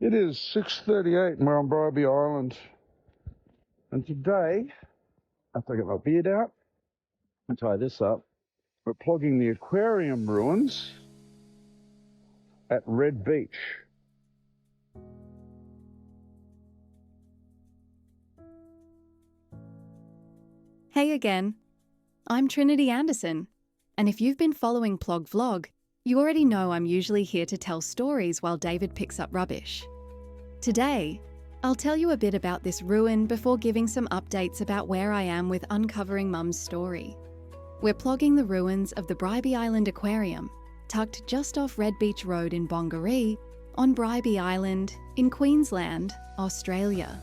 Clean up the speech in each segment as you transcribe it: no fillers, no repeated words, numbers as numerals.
It is 6:38 and we're on Bribie Island. And today, after I get my beard out and tie this up, we're plugging the aquarium ruins at Red Beach. Hey again, I'm Trinity Anderson, and if you've been following Plog Vlog, you already know I'm usually here to tell stories while David picks up rubbish. Today, I'll tell you a bit about this ruin before giving some updates about where I am with uncovering Mum's story. We're plogging the ruins of the Bribie Island Aquarium, tucked just off Red Beach Road in Bongaree, on Bribie Island, in Queensland, Australia.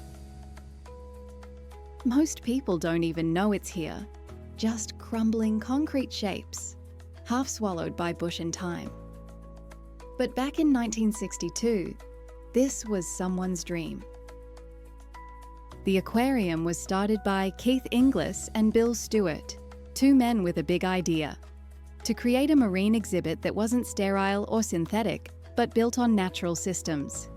Most people don't even know it's here, just crumbling concrete shapes, half swallowed by bush and time. But back in 1962, this was someone's dream. The aquarium was started by Keith Inglis and Bill Stewart, two men with a big idea: to create a marine exhibit that wasn't sterile or synthetic, but built on natural systems.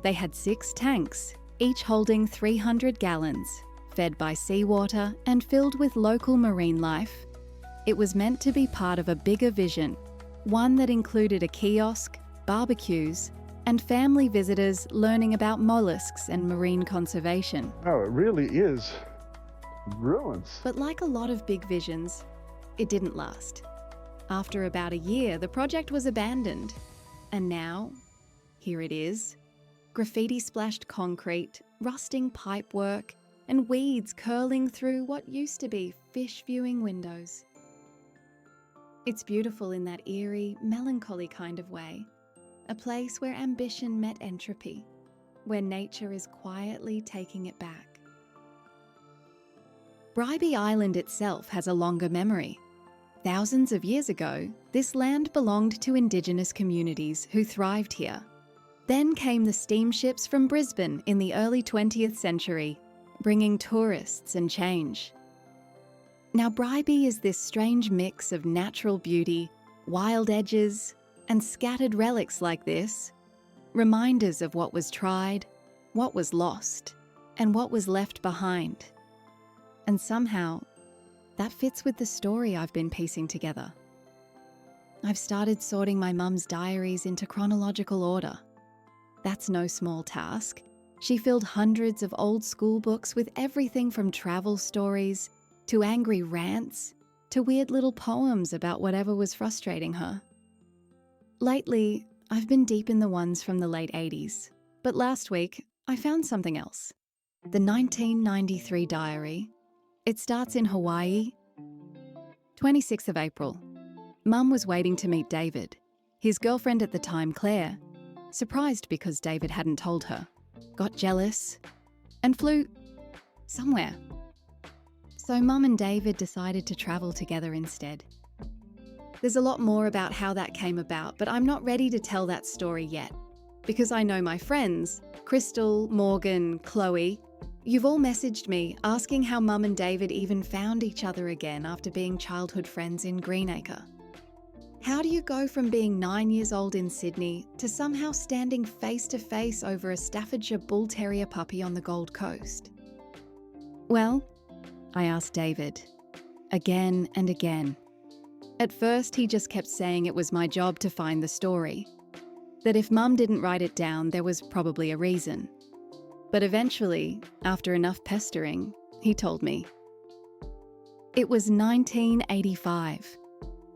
They had 6 tanks, each holding 300 gallons, fed by seawater and filled with local marine life. It was meant to be part of a bigger vision, one that included a kiosk, barbecues, and family visitors learning about mollusks and marine conservation. Oh, it really is ruins. But like a lot of big visions, it didn't last. After about a year, the project was abandoned. And now, here it is. Graffiti-splashed concrete, rusting pipework, and weeds curling through what used to be fish viewing windows. It's beautiful in that eerie, melancholy kind of way. A place where ambition met entropy, where nature is quietly taking it back. Bribie Island itself has a longer memory. Thousands of years ago, this land belonged to Indigenous communities who thrived here. Then came the steamships from Brisbane in the early 20th century, bringing tourists and change. Now Bribie is this strange mix of natural beauty, wild edges, and scattered relics like this, reminders of what was tried, what was lost, and what was left behind. And somehow, that fits with the story I've been piecing together. I've started sorting my mum's diaries into chronological order. That's no small task. She filled hundreds of old school books with everything from travel stories to angry rants to weird little poems about whatever was frustrating her. Lately, I've been deep in the ones from the late 80s, but last week I found something else. The 1993 diary. It starts in Hawaii. 26th of April. Mum was waiting to meet David, his girlfriend at the time, Claire, surprised because David hadn't told her, got jealous, and flew somewhere. So Mum and David decided to travel together instead. There's a lot more about how that came about, but I'm not ready to tell that story yet. Because I know my friends, Crystal, Morgan, Chloe, you've all messaged me asking how Mum and David even found each other again after being childhood friends in Greenacre. How do you go from being 9 years old in Sydney to somehow standing face to face over a Staffordshire Bull Terrier puppy on the Gold Coast? Well, I asked David, again and again. At first, he just kept saying it was my job to find the story, that if Mum didn't write it down, there was probably a reason. But eventually, after enough pestering, he told me. It was 1985.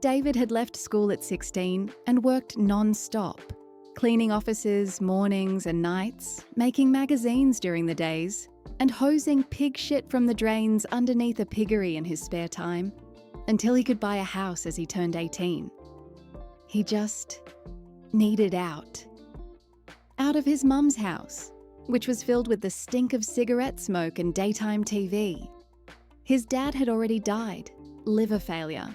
David had left school at 16 and worked non-stop, cleaning offices mornings and nights, making magazines during the days, and hosing pig shit from the drains underneath a piggery in his spare time, until he could buy a house as he turned 18. He just needed out. Out of his mum's house, which was filled with the stink of cigarette smoke and daytime TV. His dad had already died, liver failure.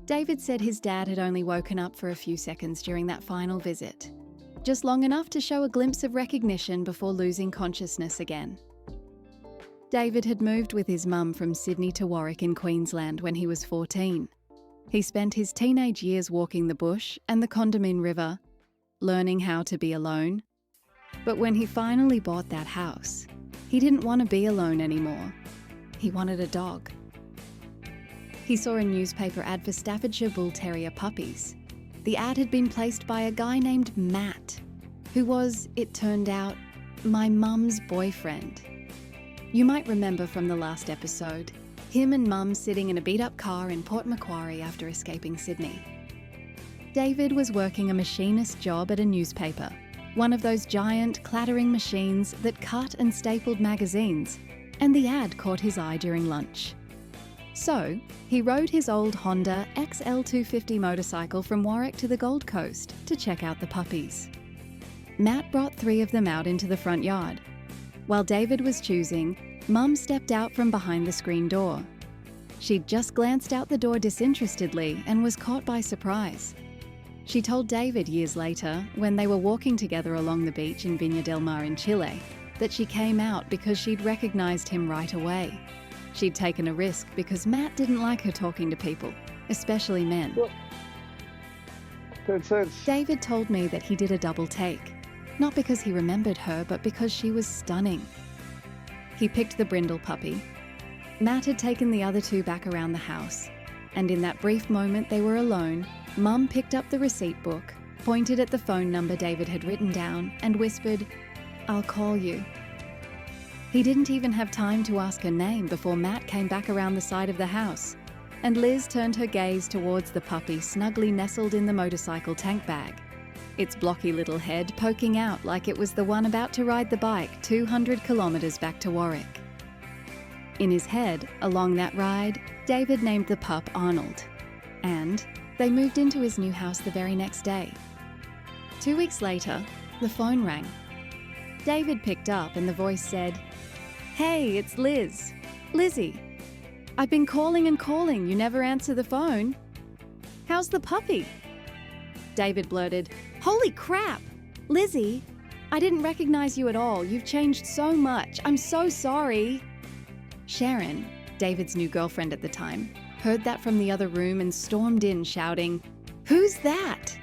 David said his dad had only woken up for a few seconds during that final visit, just long enough to show a glimpse of recognition before losing consciousness again. David had moved with his mum from Sydney to Warwick in Queensland when he was 14. He spent his teenage years walking the bush and the Condamine River, learning how to be alone, But when he finally bought that house, he didn't want to be alone anymore. He wanted a dog. He saw a newspaper ad for Staffordshire Bull Terrier puppies. The ad had been placed by a guy named Matt, who was, it turned out, my mum's boyfriend. You might remember from the last episode, him and Mum sitting in a beat-up car in Port Macquarie after escaping Sydney. David was working a machinist job at a newspaper, one of those giant, clattering machines that cut and stapled magazines, and the ad caught his eye during lunch. So, he rode his old Honda XL250 motorcycle from Warwick to the Gold Coast to check out the puppies. Matt brought 3 of them out into the front yard. While David was choosing, Mum stepped out from behind the screen door. She'd just glanced out the door disinterestedly and was caught by surprise. She told David years later, when they were walking together along the beach in Viña del Mar in Chile, that she came out because she'd recognised him right away. She'd taken a risk because Matt didn't like her talking to people, especially men. What? 10 cents. David told me that he did a double take, not because he remembered her, but because she was stunning. He picked the brindle puppy. Matt had taken the other 2 back around the house, and in that brief moment they were alone, Mum picked up the receipt book, pointed at the phone number David had written down, and whispered, "I'll call you." He didn't even have time to ask her name before Matt came back around the side of the house, and Liz turned her gaze towards the puppy snugly nestled in the motorcycle tank bag, its blocky little head poking out like it was the one about to ride the bike 200 kilometres back to Warwick. In his head, along that ride, David named the pup Arnold, and they moved into his new house the very next day. 2 weeks later, the phone rang. David picked up and the voice said, "Hey, it's Liz. Lizzie. I've been calling and calling, you never answer the phone. How's the puppy?" David blurted, "Holy crap! Lizzie, I didn't recognize you at all. You've changed so much. I'm so sorry." Sharon, David's new girlfriend at the time, heard that from the other room and stormed in shouting, "Who's that?"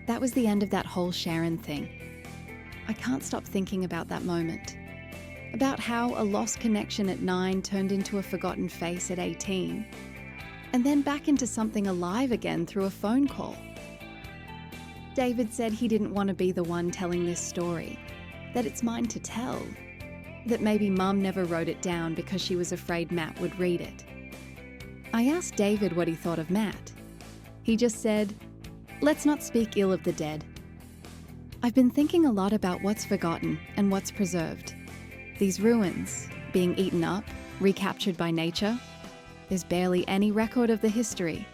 That was the end of that whole Sharon thing. I can't stop thinking about that moment. About how a lost connection at 9 turned into a forgotten face at 18, and then back into something alive again through a phone call. David said he didn't want to be the one telling this story, that it's mine to tell, that maybe Mum never wrote it down because she was afraid Matt would read it. I asked David what he thought of Matt. He just said, "Let's not speak ill of the dead." I've been thinking a lot about what's forgotten and what's preserved. These ruins, being eaten up, recaptured by nature. There's barely any record of the history,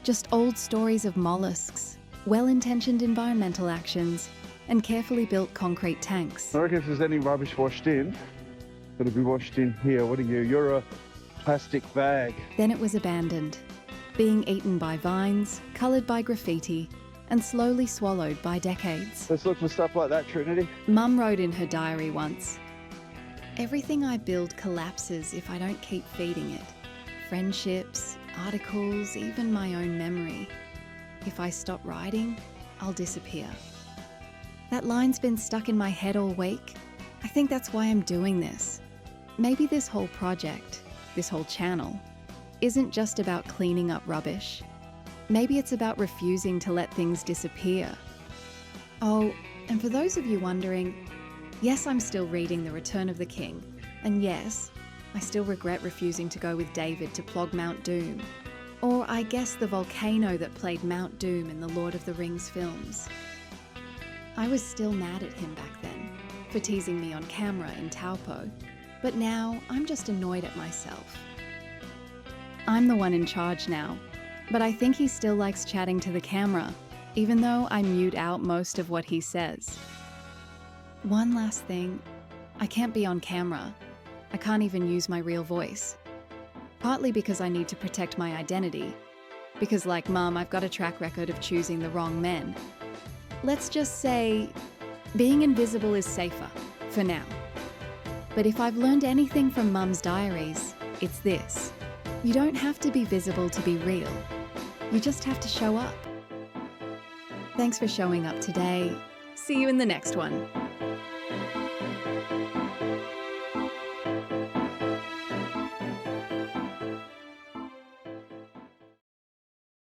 just old stories of mollusks, well-intentioned environmental actions, and carefully built concrete tanks. I reckon if there's any rubbish washed in, it'll be washed in here. What are you? You're a plastic bag. Then it was abandoned, being eaten by vines, coloured by graffiti, and slowly swallowed by decades. Let's look for stuff like that, Trinity. Mum wrote in her diary once, "Everything I build collapses if I don't keep feeding it. Friendships, articles, even my own memory. If I stop writing, I'll disappear." That line's been stuck in my head all week. I think that's why I'm doing this. Maybe this whole project, this whole channel, isn't just about cleaning up rubbish. Maybe it's about refusing to let things disappear. Oh, and for those of you wondering, yes, I'm still reading The Return of the King, and yes, I still regret refusing to go with David to plog Mount Doom, or I guess the volcano that played Mount Doom in the Lord of the Rings films. I was still mad at him back then for teasing me on camera in Taupo, but now I'm just annoyed at myself. I'm the one in charge now, but I think he still likes chatting to the camera, even though I mute out most of what he says. One last thing, I can't be on camera. I can't even use my real voice. Partly because I need to protect my identity, because like Mum, I've got a track record of choosing the wrong men. Let's just say, being invisible is safer, for now. But if I've learned anything from Mum's diaries, it's this. You don't have to be visible to be real. You just have to show up. Thanks for showing up today. See you in the next one.